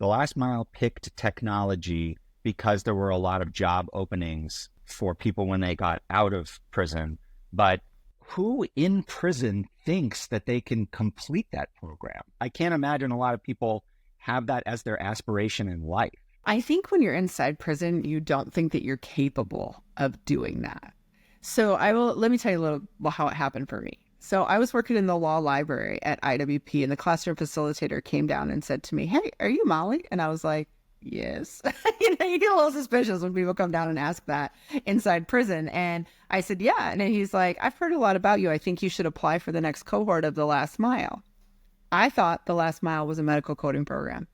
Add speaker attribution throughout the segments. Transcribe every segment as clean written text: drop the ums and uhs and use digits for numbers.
Speaker 1: The last mile picked technology because there were a lot of job openings for people when they got out of prison. But who in prison thinks that they can complete that program? I can't imagine a lot of people have that as their aspiration in life.
Speaker 2: I think when you're inside prison, you don't think that you're capable of doing that. So let me tell you a little about how it happened for me. So I was working in the law library at IWP, and the classroom facilitator came down and said to me, "Hey, are you Molly?" And I was like, "Yes." You get a little suspicious when people come down and ask that inside prison. And I said, "Yeah." And then he's like, "I've heard a lot about you. I think you should apply for the next cohort of the last mile." I thought the last mile was a medical coding program.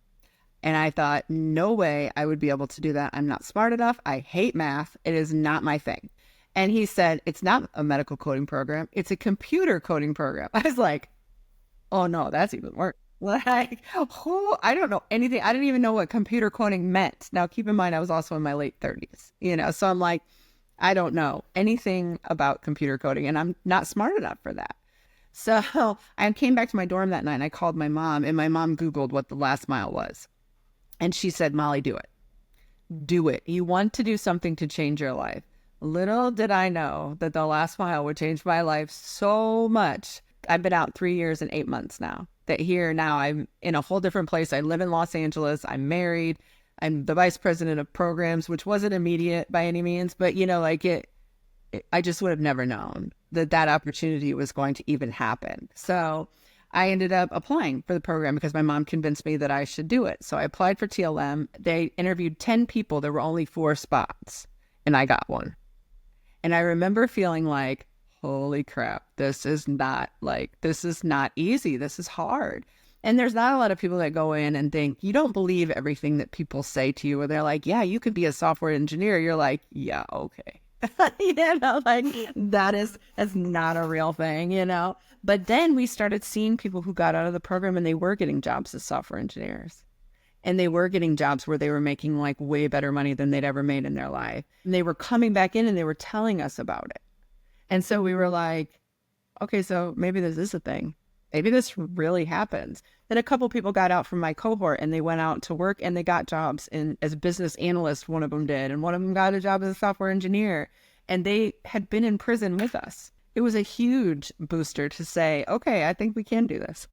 Speaker 2: And I thought, no way I would be able to do that. I'm not smart enough. I hate math. It is not my thing. And he said, "It's not a medical coding program. It's a computer coding program." I was like, oh no, that's even worse. Like, who? I don't know anything. I didn't even know what computer coding meant. Now, keep in mind, I was also in my late 30s, so I'm like, I don't know anything about computer coding, and I'm not smart enough for that. So I came back to my dorm that night and I called my mom, and my mom Googled what the last mile was. And she said, "Molly, do it. Do it. You want to do something to change your life." Little did I know that the last mile would change my life so much. I've been out 3 years and 8 months now. That here now I'm in a whole different place. I live in Los Angeles. I'm married. I'm the vice president of programs, which wasn't immediate by any means, but I just would have never known that opportunity was going to even happen. So I ended up applying for the program because my mom convinced me that I should do it. So I applied for TLM. They interviewed 10 people. There were only 4 spots, and I got one. And I remember feeling like, holy crap, this is not easy. This is hard. And there's not a lot of people that go in and think, you don't believe everything that people say to you, or they're like, "Yeah, you could be a software engineer." You're like, "Yeah, okay." That's not a real thing. But then we started seeing people who got out of the program and they were getting jobs as software engineers. And they were getting jobs where they were making like way better money than they'd ever made in their life. And they were coming back in and they were telling us about it. And so we were like, okay, so maybe this is a thing. Maybe this really happens. Then a couple people got out from my cohort and they went out to work and they got jobs as a business analyst. One of them did. And one of them got a job as a software engineer. And they had been in prison with us. It was a huge booster to say, okay, I think we can do this.